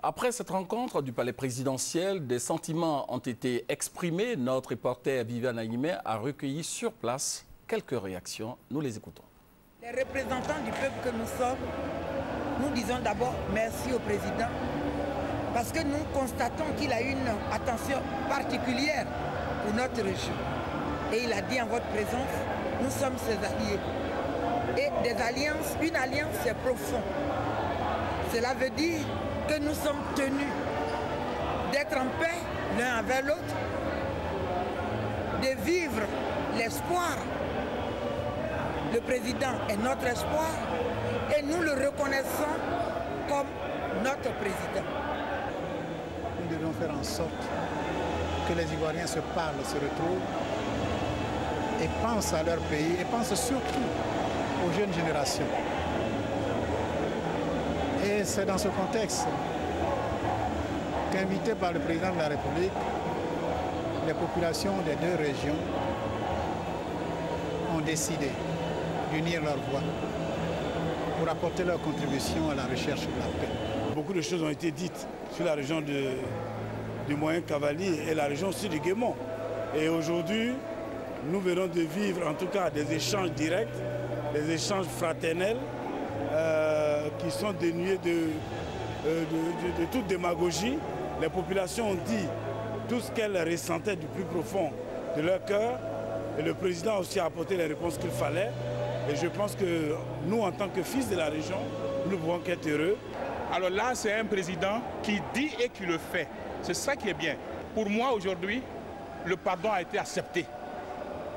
Après cette rencontre du palais présidentiel, des sentiments ont été exprimés. Notre reporter Viviane Aïmé a recueilli sur place quelques réactions. Nous les écoutons. Les représentants du peuple que nous sommes, nous disons d'abord merci au président parce que nous constatons qu'il a une attention particulière pour notre région. Et il a dit en votre présence, nous sommes ses alliés. Et des alliances, une alliance c'est profond. Cela veut dire que nous sommes tenus d'être en paix l'un avec l'autre, de vivre l'espoir. Le président est notre espoir et nous le reconnaissons comme notre président. Nous devons faire en sorte que les Ivoiriens se parlent, se retrouvent et pensent à leur pays et pensent surtout aux jeunes générations. Et c'est dans ce contexte qu'invité par le président de la République, les populations des deux régions ont décidé d'unir leurs voix pour apporter leur contribution à la recherche de la paix. Beaucoup de choses ont été dites sur la région du Moyen-Cavalier et la région aussi du Guémont. Et aujourd'hui, nous venons de vivre en tout cas des échanges directs, des échanges fraternels qui sont dénués de toute démagogie. Les populations ont dit tout ce qu'elles ressentaient du plus profond de leur cœur et le président a aussi apporté les réponses qu'il fallait. Et je pense que nous, en tant que fils de la région, nous ne pouvons qu'être heureux. Alors là, c'est un président qui dit et qui le fait. C'est ça qui est bien. Pour moi, aujourd'hui, le pardon a été accepté.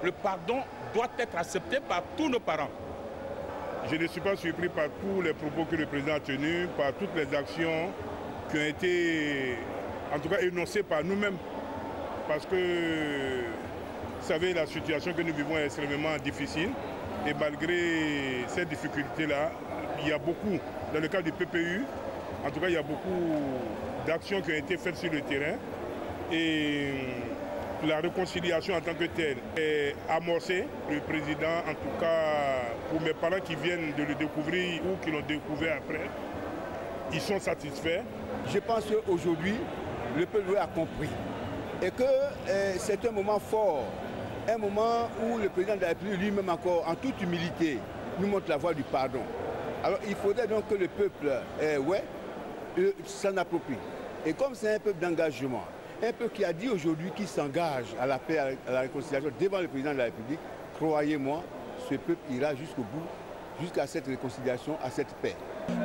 Le pardon doit être accepté par tous nos parents. Je ne suis pas surpris par tous les propos que le président a tenus, par toutes les actions qui ont été, en tout cas, énoncées par nous-mêmes. Parce que, vous savez, la situation que nous vivons est extrêmement difficile. Et malgré cette difficulté-là, il y a beaucoup, dans le cadre du PPU, en tout cas, il y a beaucoup d'actions qui ont été faites sur le terrain. Et la réconciliation en tant que telle est amorcée. Le président, en tout cas, pour mes parents qui viennent de le découvrir ou qui l'ont découvert après, ils sont satisfaits. Je pense qu'aujourd'hui, le peuple a compris et que c'est un moment fort, un moment où le président de la République lui-même encore, en toute humilité, nous montre la voie du pardon. Alors il faudrait donc que le peuple s'en approprie. Et comme c'est un peuple d'engagement, un peuple qui a dit aujourd'hui qu'il s'engage à la paix, à la réconciliation devant le président de la République, croyez-moi, ce peuple ira jusqu'au bout, jusqu'à cette réconciliation, à cette paix.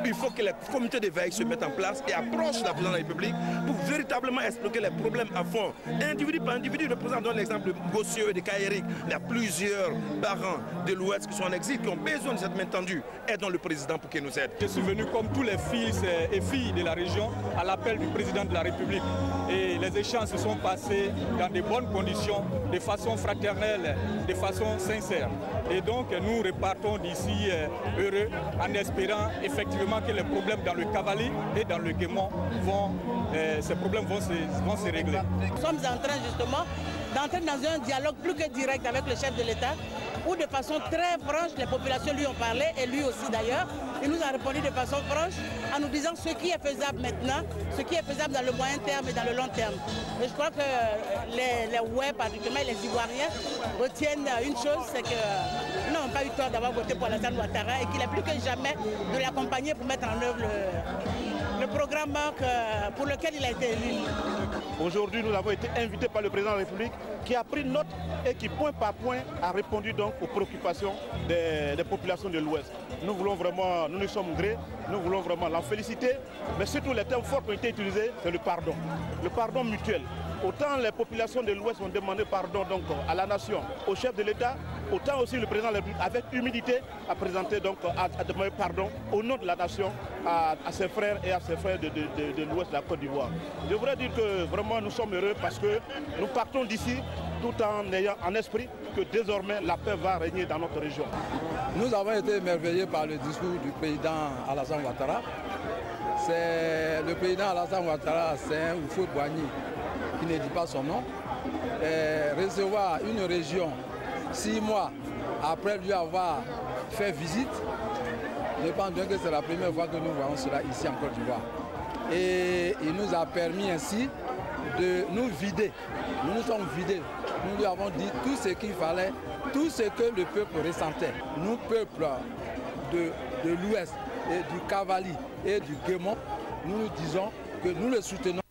Il faut que les comités de veille se mettent en place et approchent la présidence de la République pour véritablement expliquer les problèmes à fond. Individu par individu, le président donne l'exemple de Gossieux et de Kayerik. Il y a plusieurs parents de l'Ouest qui sont en exil, qui ont besoin de cette main tendue. Aidons le président pour qu'il nous aide. Je suis venu comme tous les fils et filles de la région à l'appel du président de la République. Et les échanges se sont passés dans de bonnes conditions, de façon fraternelle, de façon sincère. Et donc nous repartons d'ici heureux en espérant effectivement que les problèmes dans le Cavalier et dans le Guémont ces problèmes vont se régler. Nous sommes en train justement d'entrer dans un dialogue plus que direct avec le chef de l'État où de façon très franche, les populations lui ont parlé et lui aussi d'ailleurs. Il nous a répondu de façon franche en nous disant ce qui est faisable maintenant, ce qui est faisable dans le moyen terme et dans le long terme. Et je crois que les Ouais, particulièrement les Ivoiriens, retiennent une chose, c'est qu'ils n'ont pas eu tort d'avoir voté pour Alassane Ouattara et qu'il est plus que jamais de l'accompagner pour mettre en œuvre le programme pour lequel il a été élu. Aujourd'hui, nous avons été invités par le président de la République qui a pris note et qui, point par point, a répondu donc aux préoccupations des populations de l'Ouest. Nous voulons vraiment, nous nous sommes grés, nous voulons vraiment l'en féliciter, mais surtout les termes forts qui ont été utilisés, c'est le pardon mutuel. Autant les populations de l'Ouest ont demandé pardon donc à la nation, au chef de l'État, autant aussi le président de la République, avec humilité, a présenté donc à demander pardon au nom de la nation à ses frères et à ses frères de l'Ouest de la Côte d'Ivoire. Je voudrais dire que vraiment nous sommes heureux parce que nous partons d'ici tout en ayant en esprit que désormais la paix va régner dans notre région. Nous avons été émerveillés par le discours du président Alassane Ouattara. Le président Alassane Ouattara, c'est un Houphouët-Boigny qui ne dit pas son nom. Recevoir une région 6 mois après lui avoir fait visite, je pense bien que c'est la première fois que nous voyons cela ici en Côte d'Ivoire. Et il nous a permis ainsi de nous vider. Nous nous sommes vidés. Nous lui avons dit tout ce qu'il fallait, tout ce que le peuple ressentait. Nous, peuple de l'Ouest et du Cavali et du Guémon, nous nous disons que nous le soutenons.